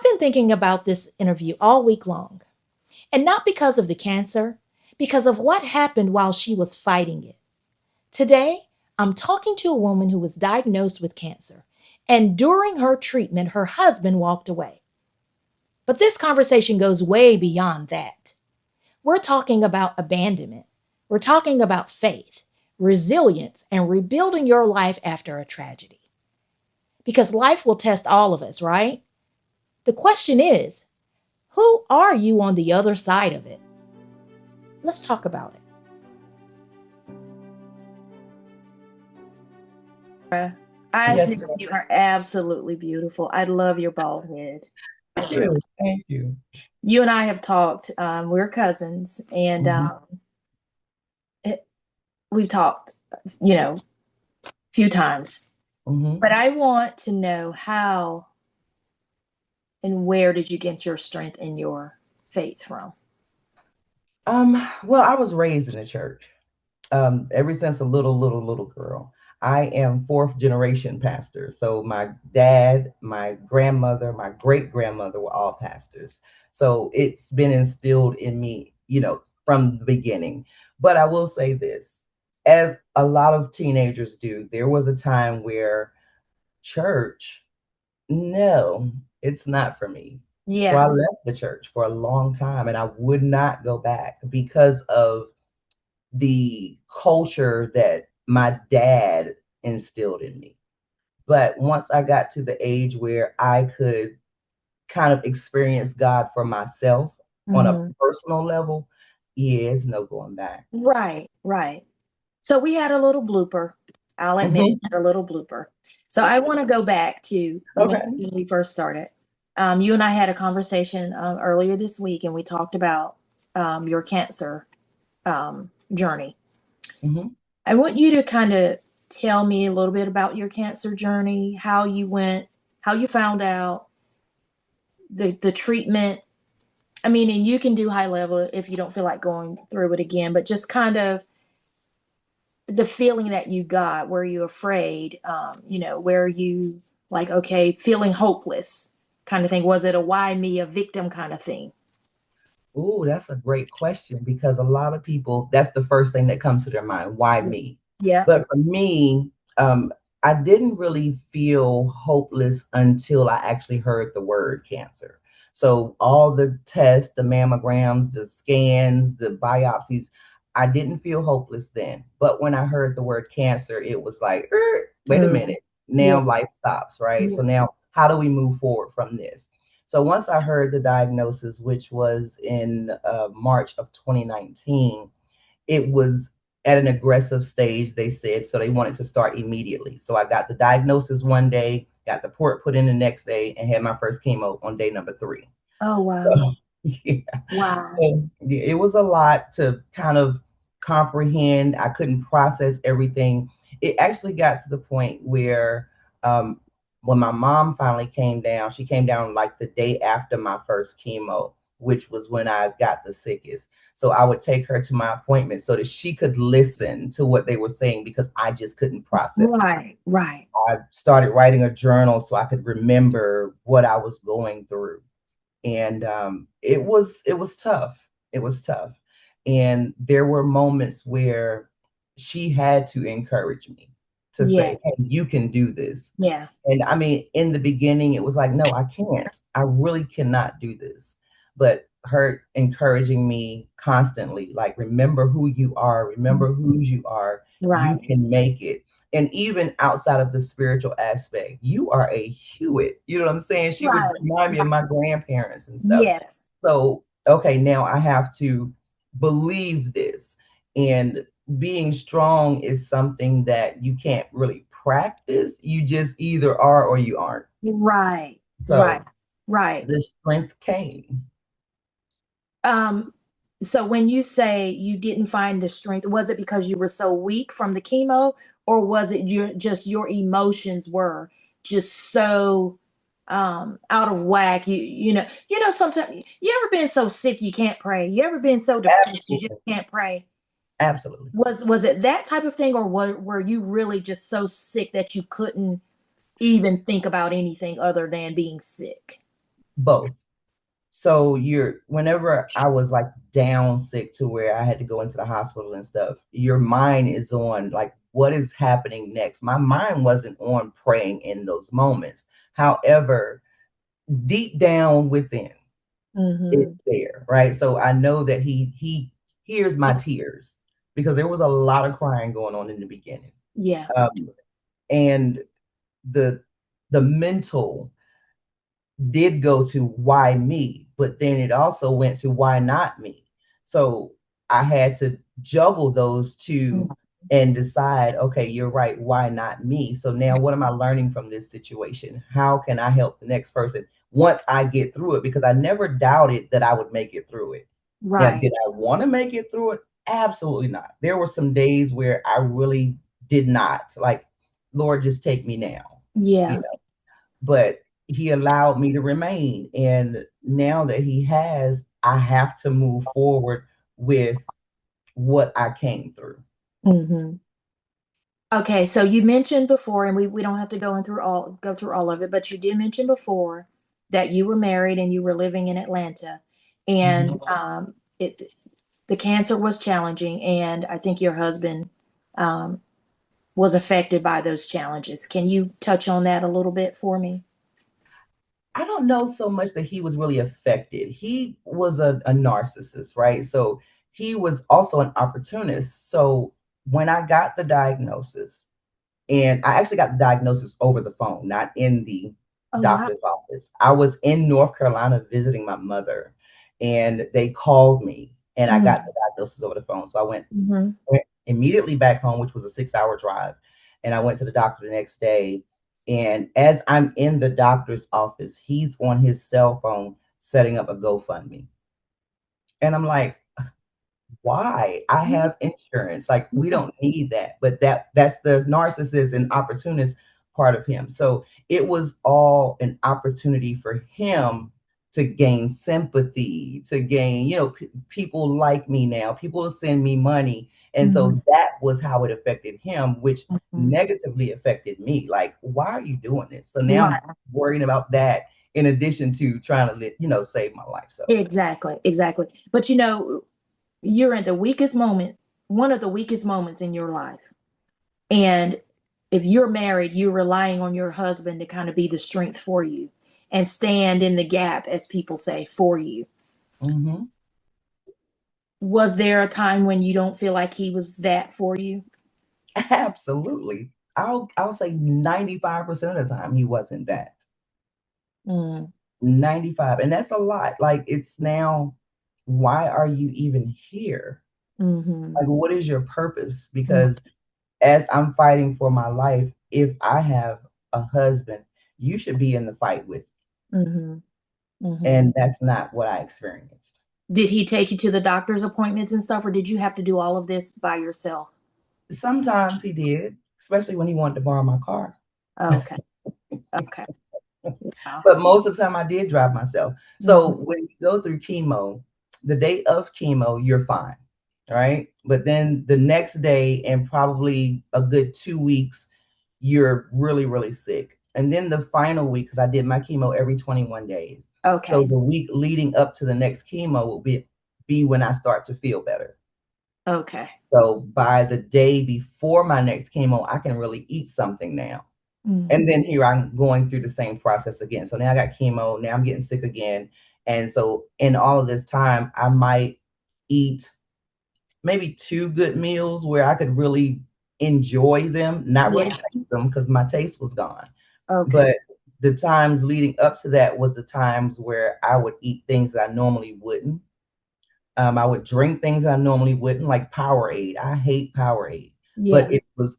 been thinking about this interview all week long, and not because of the cancer, because of what happened while she was fighting it. Today, I'm talking to a woman who was diagnosed with cancer, and during her treatment, her husband walked away. But this conversation goes way beyond that. We're talking about abandonment, we're talking about faith, resilience, and rebuilding your life after a tragedy. Because life will test all of us, right? The question is, who are you on the other side of it? Let's talk about it. I Yes, think ma'am. you are absolutely beautiful. I love your bald head. Thank you. Thank you. You and I have talked. We're cousins, and Mhm, it, we've talked, you know, a few times. mhm. But I want to know how and where did you get your strength and your faith from? Well, I was raised in the church. Ever since a little girl. I am fourth generation pastor. So my dad, my grandmother, my great grandmother were all pastors. So it's been instilled in me, from the beginning. But I will say this, as a lot of teenagers do, there was a time where church, no, it's not for me. So I Yeah. left the church for a long time and I would not go back because of the culture that my dad instilled in me. But once I got to the age where I could kind of experience God for myself on a Mhm. personal level, yes, no going back. Right, right. So we had a little blooper. I'll admit we Hmm. had a little blooper. So I want to go back to Okay. when we first started. You and I had a conversation earlier this week, and we talked about your cancer journey. Hmm. I want you to kind of tell me a little bit about your cancer journey, how you went, how you found out, the treatment. I mean, and you can do high level if you don't feel like going through it again, but just kind of the feeling that you got. Were you afraid? Where you like, okay, feeling hopeless kind of thing? Was it a why me, a victim kind of thing? Oh, that's a great question because a lot of people, that's the first thing that comes to their mind. Why me? Yeah. But for me, I didn't really feel hopeless until I actually heard the word cancer. So all the tests, the mammograms, the scans, the biopsies, I didn't feel hopeless then. But when I heard the word cancer, it was like, wait a Mm, minute. yeah. Now life stops, right? Yeah. So now how do we move forward from this? So once I heard the diagnosis, which was in March of 2019, it was at an aggressive stage, they said, so they wanted to start immediately. So I got the diagnosis one day, got the port put in the next day, and had my first chemo on day number 3. Oh wow. So, yeah. Wow. So yeah, it was a lot to kind of comprehend. I couldn't process everything. It actually got to the point where um, when my mom finally came down, she came down like the day after my first chemo, which was when I got the sickest. So I would take her to my appointment so that she could listen to what they were saying because I just couldn't process. Right. Right. I started writing a journal so I could remember what I was going through, and it was tough. It was tough, and there were moments where she had to encourage me to Yeah. say, "Hey, you can do this." Yeah. And I mean, in the beginning, it was like, "No, I can't. I really cannot do this." But her encouraging me constantly, like, "Remember who you are. Remember whose you are. You Right. can make it." And even outside of the spiritual aspect, you are a Hewitt. You know what I'm saying? She would Right. remind me of Right. my grandparents and stuff. Yes. So, okay, now I have to believe this. And being strong is something that you can't really practice. You just either are or you aren't. Right. Right. So Right. the strength came. Um, so when you say you didn't find the strength, was it because you were so weak from the chemo, or was it your emotions were just so out of whack? Sometimes you ever been so sick you can't pray? You ever been so depressed you just Absolutely. can't pray? Absolutely. Was it that type of thing, or were you really just so sick that you couldn't even think about anything other than being sick? both. So you're whenever I was like down sick to where I had to go into the hospital and stuff, your mind is on like what is happening next. My mind wasn't on praying in those moments. However, deep down within, it's Mm-hmm. there, right? So I know that he hears my tears because there was a lot of crying going on in the beginning. Yeah. Um, and the the mental did go to why me, but then it also went to why not me. So I had to juggle those two and decide, okay, you're right, why not me? So now what am I learning from this situation? How can I help the next person once I get through it? Because I never doubted that I would make it through it. Now, Right. did I want to make it through it? Absolutely not. There were some days where I really did not. Like, Lord, just take me now. You Yeah. but he allowed me to remain. And now that he has, I have to move forward with what I came through. Mm-hmm. Okay, so you mentioned before, and we don't have to go through all of it, but you did mention before that you were married and you were living in Atlanta, and Mhm. it the cancer was challenging, and I think your husband um, was affected by those challenges. Can you touch on that a little bit for me? I don't know so much that he was really affected. He was a narcissist, right? So he was also an opportunist. So when I got the diagnosis, and I actually got the diagnosis over the phone, not in the Oh wow. doctor's office. I was in North Carolina visiting my mother, and they called me, and I got the diagnosis over the phone. So I Mm-hmm. went immediately back home, which was a 6 hour drive. And I went to the doctor the next day. And as I'm in the doctor's office, he's on his cell phone setting up a GoFundMe. And I'm like, why? I have insurance. Like we don't need that. But that's the narcissist and opportunist part of him. So it was all an opportunity for him to gain sympathy, to gain, people like me now. People send me money. And Mm-hmm. so that was how it affected him, which Mm-hmm. negatively affected me. Like, why are you doing this? So now I'm Right. worrying about that in addition to trying to save my life. So Exactly. Exactly. But you're in the weakest moment, one of the weakest moments in your life. And if you're married, you're relying on your husband to kind of be the strength for you and stand in the gap, as people say, for you. mhm. Was there a time when you don't feel like he was that for you? Absolutely. I'll say 95% of the time he wasn't that. Mm, 95. And that's a lot. Like it's now, why are you even here? mm-hmm, Like what is your purpose? Because as I'm fighting for my life, if I have a husband, you should be in the fight with. mm-hmm, mm-hmm. And that's not what I experienced. Did he take you to the doctor's appointments and stuff, or did you have to do all of this by yourself? Sometimes he did, especially when he wanted to borrow my car. Oh, okay. Okay. Wow. But most of the time I did drive myself. So Mm-hmm. when you go through chemo, the day of chemo, you're fine. Right. But then the next day and probably a good 2 weeks, you're really, really sick. And then the final week, because I did my chemo every 21 days. So Okay. the week leading up to the next chemo will be when I start to feel better. Okay. So by the day before my next chemo, I can really eat something now. And Mm-hmm. then here I'm going through the same process again. So now I got chemo. Now I'm getting sick again. And so in all of this time, I might eat maybe two good meals where I could really enjoy them, not really Yeah. taste them because my taste was gone. Okay. But the times leading up to that was the times where I would eat things that I normally wouldn't. I would drink things I normally wouldn't, like Powerade. I hate Powerade, but Yeah. it was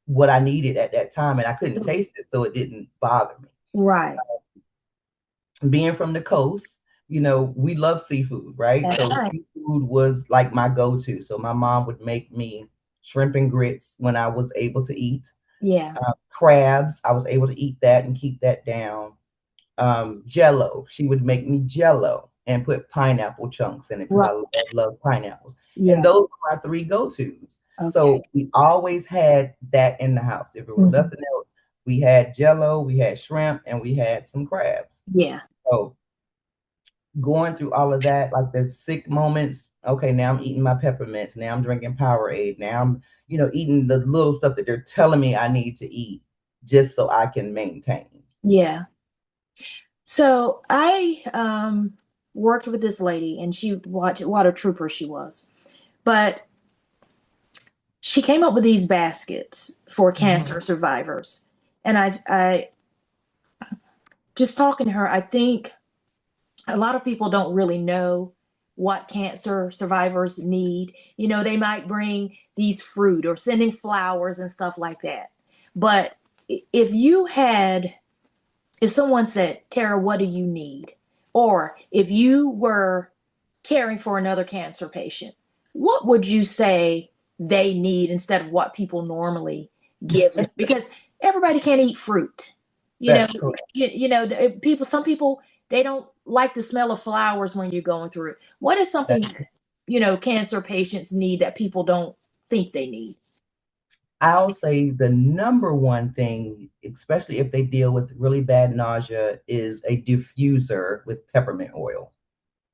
what I needed at that time, and I couldn't taste it, so it didn't bother me. Right. Being from the coast, we love seafood, right? That's So right. seafood was like my go-to. So my mom would make me shrimp and grits when I was able to eat. Yeah. Crabs, I was able to eat that and keep that down. Jello, she would make me Jello and put pineapple chunks in it because Right. I love pineapples. And Yeah. those were my three go-tos. Okay. So we always had that in the house. If it was Mhm. nothing else, we had Jello, we had shrimp, and we had some crabs. Yeah. So going through all of that, like the sick moments. Okay, now I'm eating my peppermints. Now I'm drinking Powerade. Now I'm, eating the little stuff that they're telling me I need to eat just so I can maintain. Yeah. So I worked with this lady, and what a trooper she was. But she came up with these baskets for Mhm. cancer survivors. And I just talking to her, I think a lot of people don't really know what cancer survivors need. They might bring these fruit or sending flowers and stuff like that. But if you had, if someone said, Tara, what do you need? Or if you were caring for another cancer patient, what would you say they need instead of what people normally give them? Because everybody can't eat fruit. You know, That's correct. people, some people, they don't like the smell of flowers when you're going through it. What is something That that, cancer patients need that people don't think they need? I'll say the number one thing, especially if they deal with really bad nausea, is a diffuser with peppermint oil.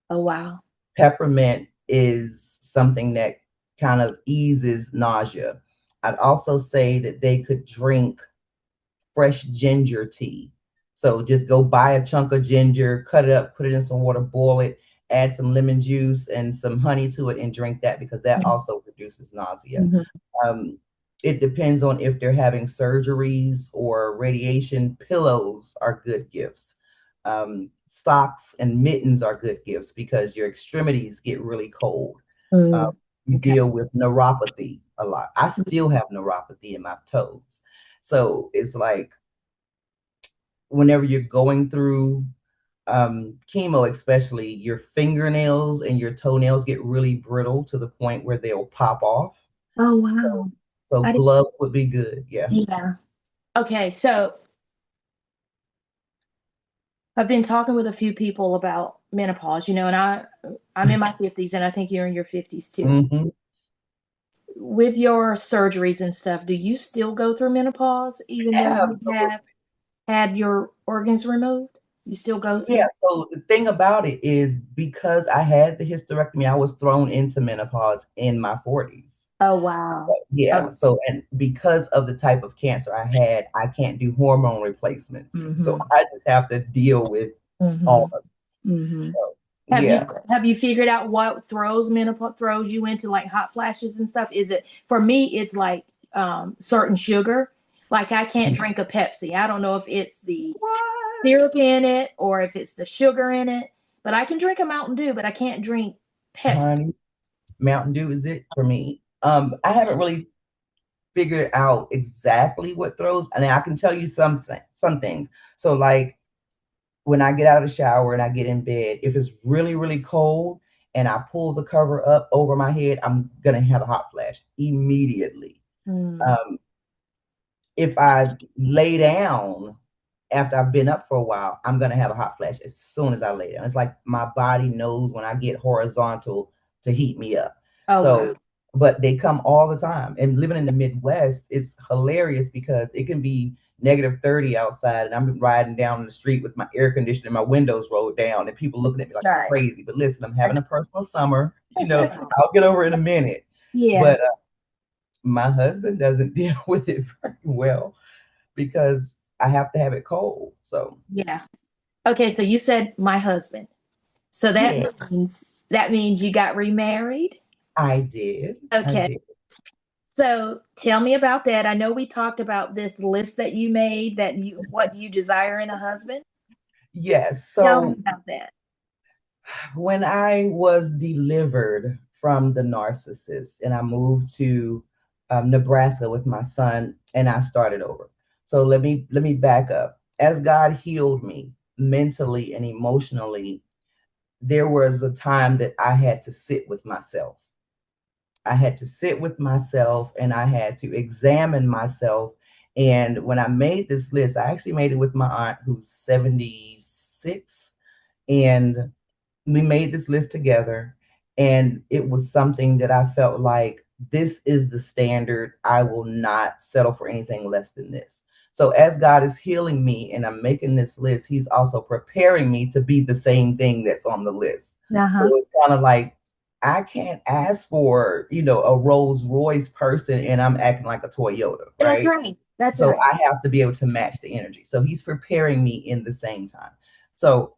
Oh, wow. Peppermint is something that kind of eases nausea. I'd also say that they could drink fresh ginger tea. So just go buy a chunk of ginger, cut it up, put it in some water, boil it, add some lemon juice and some honey to it, and drink that because that also reduces nausea. Mm-hmm. Um, it depends on if they're having surgeries or radiation. Pillows are good gifts. Socks and mittens are good gifts because your extremities get really cold. Uh, Mm, you okay. deal with neuropathy a lot. I still have neuropathy in my toes. So it's like whenever you're going through chemo, especially, your fingernails and your toenails get really brittle to the point where they'll pop off. Oh, So, wow. so I didn't, gloves would be good. Yeah. yeah. Okay, so I've been talking with a few people about menopause, and I'm in my 50s, and I think you're in your 50s too. Hmm. With your surgeries and stuff, do you still go through menopause even though Yeah. you have had your organs removed? You still go Yeah. through? So the thing about it is because I had the hysterectomy, I was thrown into menopause in my 40s. Oh, wow. Yeah. Okay. So, and because of the type of cancer I had, I can't do hormone replacements. So Mm-hmm. I just have to deal with Mm-hmm. all of Mm-hmm. it. Have you Yeah. have you figured out what throws menopause throws you into like hot flashes and stuff? Is it for me? It's like certain sugar. Like I can't drink a Pepsi. I don't know if it's the What? syrup in it or if it's the sugar in it. But I can drink a Mountain Dew, but I can't drink Pepsi. Honey, Mountain Dew is it for me. I haven't really figured out exactly what throws, and I can tell you some things. So like when I get out of the shower and I get in bed, if it's really, really cold and I pull the cover up over my head, I'm gonna have a hot flash immediately. Mm. Um, if I lay down after I've been up for a while, I'm gonna have a hot flash as soon as I lay down. It's like my body knows when I get horizontal to heat me up. Oh, wow. So, but they come all the time. And living in the Midwest, it's hilarious because it can be -30 outside, and I'm riding down the street with my air conditioner and my windows rolled down, and people looking at me like I'm Right. crazy. But listen, I'm having a personal summer. I'll get over it in a minute. Yeah. But my husband doesn't deal with it very well because I have to have it cold. So Yeah. Okay, so you said my husband. So that yeah, means you got remarried. I did. I Okay. did. So tell me about that. I know we talked about this list that you made that you what you desire in a husband. Yes. Tell me So about that. when I was delivered from the narcissist and I moved to Nebraska with my son and I started over. So let me back up. As God healed me mentally and emotionally, there was a time that I had to sit with myself. I had to sit with myself and I had to examine myself. And when I made this list, I actually made it with my aunt who's 76. And we made this list together. And it was something that I felt like this is the standard. I will not settle for anything less than this. So as God is healing me and I'm making this list, He's also preparing me to be the same thing that's on the list. So Uh-huh. it's kind of like I can't ask for, a Rolls Royce person and I'm acting like a Toyota, That's right? right. That's So right. I have to be able to match the energy. So He's preparing me in the same time. So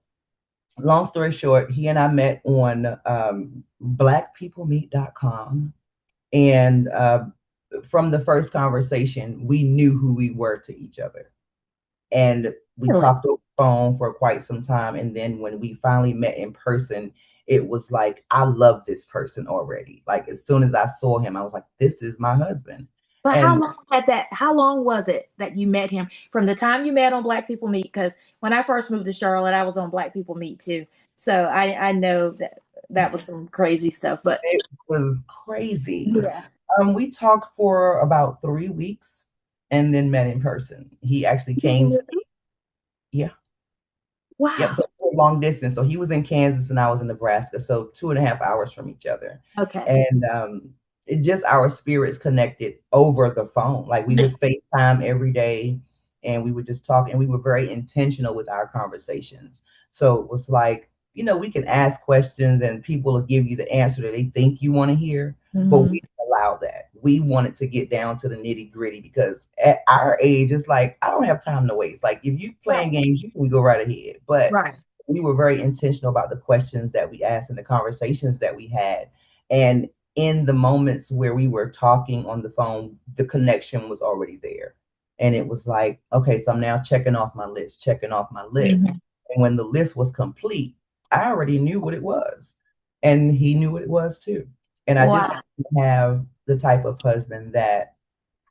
long story short, he and I met on blackpeoplemeet.com. And from the first conversation, we knew who we were to each other. And we Really? talked over the phone for quite some time. And then when we finally met in person, it was like, I love this person already. Like, as soon as I saw him, I was like, this is my husband. But And how long was it that you met him from the time you met on Black People Meet? Because when I first moved to Charlotte, I was on Black People Meet too. So I know that that was some crazy stuff. But it was crazy. yeah. We talked for about 3 weeks and then met in person. He actually came to me. Yeah. Yep. Wow. So we're long distance. So he was in Kansas and I was in Nebraska. So 2.5 hours from each other. Okay. And it just our spirits connected over the phone. Like we Yeah. would FaceTime every day and we would just talk and we were very intentional with our conversations. So it was like, we can ask questions and people will give you the answer that they think you want to hear, but Mhm. we didn't allow that. We wanted to get down to the nitty gritty because at our age, it's like, I don't have time to waste. Like if you playing Right. games, you can go right ahead. But Right. we were very intentional about the questions that we asked and the conversations that we had. And in the moments where we were talking on the phone, the connection was already there. And it was like, okay, so I'm now checking off my list, checking off my list. Mhm. And when the list was complete, I already knew what it was. And he knew what it was too. And I just Wow. have the type of husband that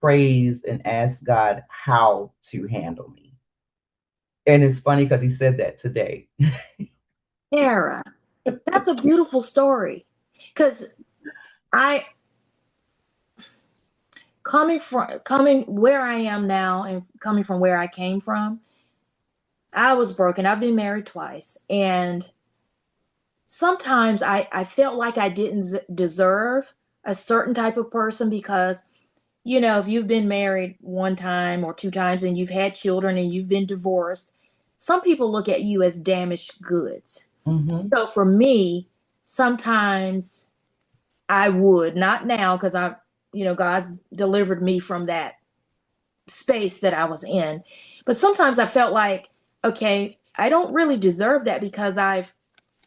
prays and asks God how to handle me. And it's funny because he said that today. Tara, that's a beautiful story. Because I coming where I am now and coming from where I came from, I was broken. I've been married twice. And sometimes I felt like I didn't deserve a certain type of person because, if you've been married one time or two times and you've had children and you've been divorced, some people look at you as damaged goods. Hmm. So for me, sometimes I would, not now because God's delivered me from that space that I was in. But sometimes I felt like, okay, I don't really deserve that because I've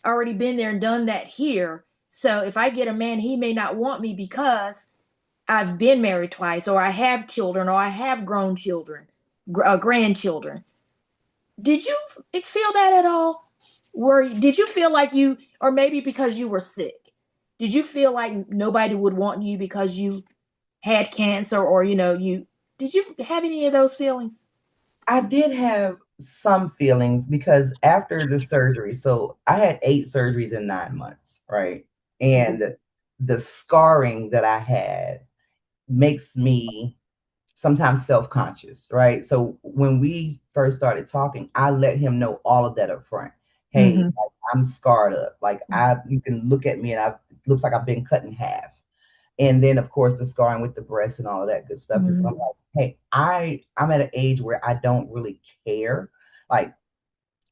already been there and done that here. So if I get a man, he may not want me because I've been married twice, or I have children, or I have grown children, grandchildren. Did you feel that at all? Did you feel like you, or maybe because you were sick, did you feel like nobody would want you because you had cancer, or did you have any of those feelings? I did have some feelings because after the surgery, so I had 8 surgeries in 9 months, right? And the scarring that I had makes me sometimes self-conscious, right? So when we first started talking, I let him know all of that up front. Hey, Mm-hmm. like, I'm scarred up. Like you can look at me and it looks like I've been cut in half. And then of course the scarring with the breast and all of that good stuff. And so I'm Mm-hmm. like, hey, I'm at an age where I don't really care. Like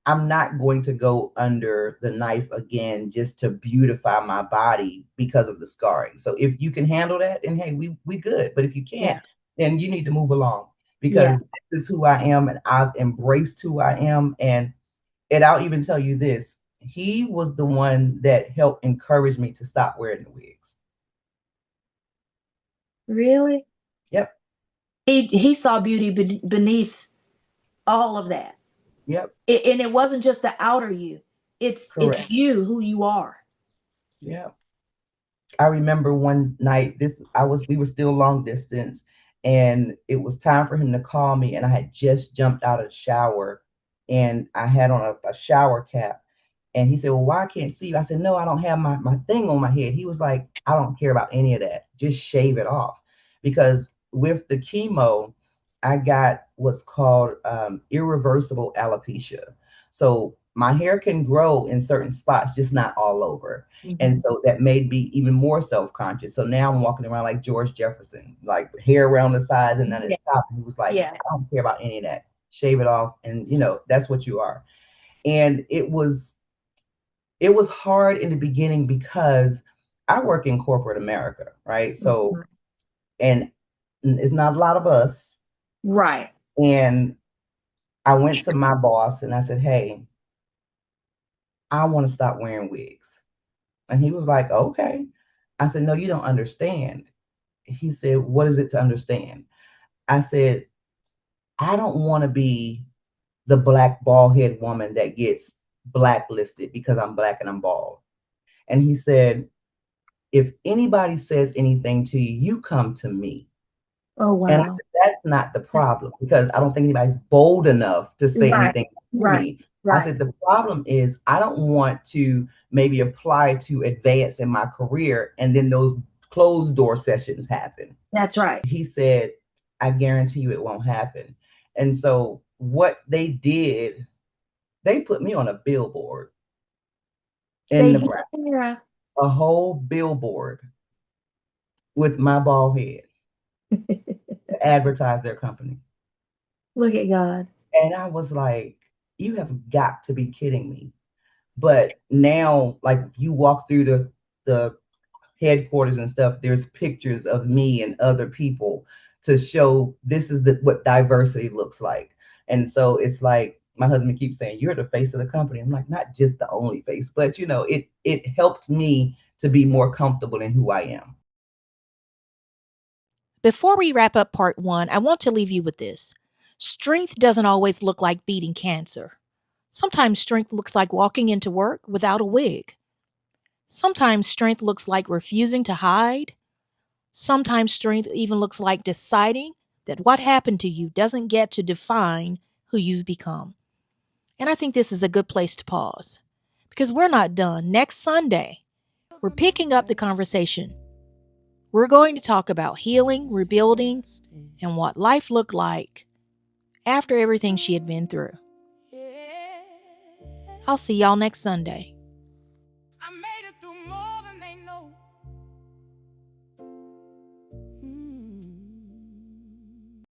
I'm not going to go under the knife again just to beautify my body because of the scarring. So if you can handle that, then hey, we good. But if you Yeah. can't, then you need to move along Yeah. because this is who I am and I've embraced who I am. And I'll even tell you this. He was the one that helped encourage me to stop wearing the wigs. Really? Yep. He saw beauty beneath all of that. Yep. And it wasn't just the outer you. It's Correct. you, who you are. Yep. I remember one night this I was we were still long distance and it was time for him to call me and I had just jumped out of the shower and I had on a shower cap and he said, well, why I can't see you? I said, no, I don't have my thing on my head. He was like, I don't care about any of that. Just shave it off. Because with the chemo, I got what's called irreversible alopecia. So my hair can grow in certain spots, just not all over. And Mhm. so that made me even more self-conscious. So now I'm walking around like George Jefferson, like hair around the sides and none at Yeah. the top. And he was like, Yeah. I don't care about any of that. Shave it off, and that's what you are. And it was hard in the beginning because I work in corporate America, right? So, Mhm. and it's not a lot of us. Right. And I went to my boss and I said, hey, I want to stop wearing wigs. And he was like, okay. I said, no, you don't understand. He said, what is it to understand? I said, I don't want to be the black bald head woman that gets blacklisted because I'm black and I'm bald. And he said, if anybody says anything to you, you come to me. Oh, And I wow. said, that's not the problem because I don't think anybody's bold enough to say Right. anything to Right. me. I Right. said, the problem is I don't want to maybe apply to advance in my career and then those closed door sessions happen. That's right. He said, I guarantee you it won't happen. And so what they did, they put me on a billboard in They did. Nebraska, Yeah. a whole billboard with my bald head to advertise their company. Look at God. And I was like, you have got to be kidding me. But now, like, if you walk through the headquarters and stuff, there's pictures of me and other people to show this is what diversity looks like. And so it's like my husband keeps saying, you're the face of the company. I'm like, not just the only face, but it helped me to be more comfortable in who I am. Before we wrap up part one, I want to leave you with this. Strength doesn't always look like beating cancer. Sometimes strength looks like walking into work without a wig. Sometimes strength looks like refusing to hide. Sometimes strength even looks like deciding that what happened to you doesn't get to define who you've become. And I think this is a good place to pause because we're not done. Next Sunday, we're picking up the conversation. We're going to talk about healing, rebuilding, and what life looked like after everything she had been through. I'll see y'all next Sunday.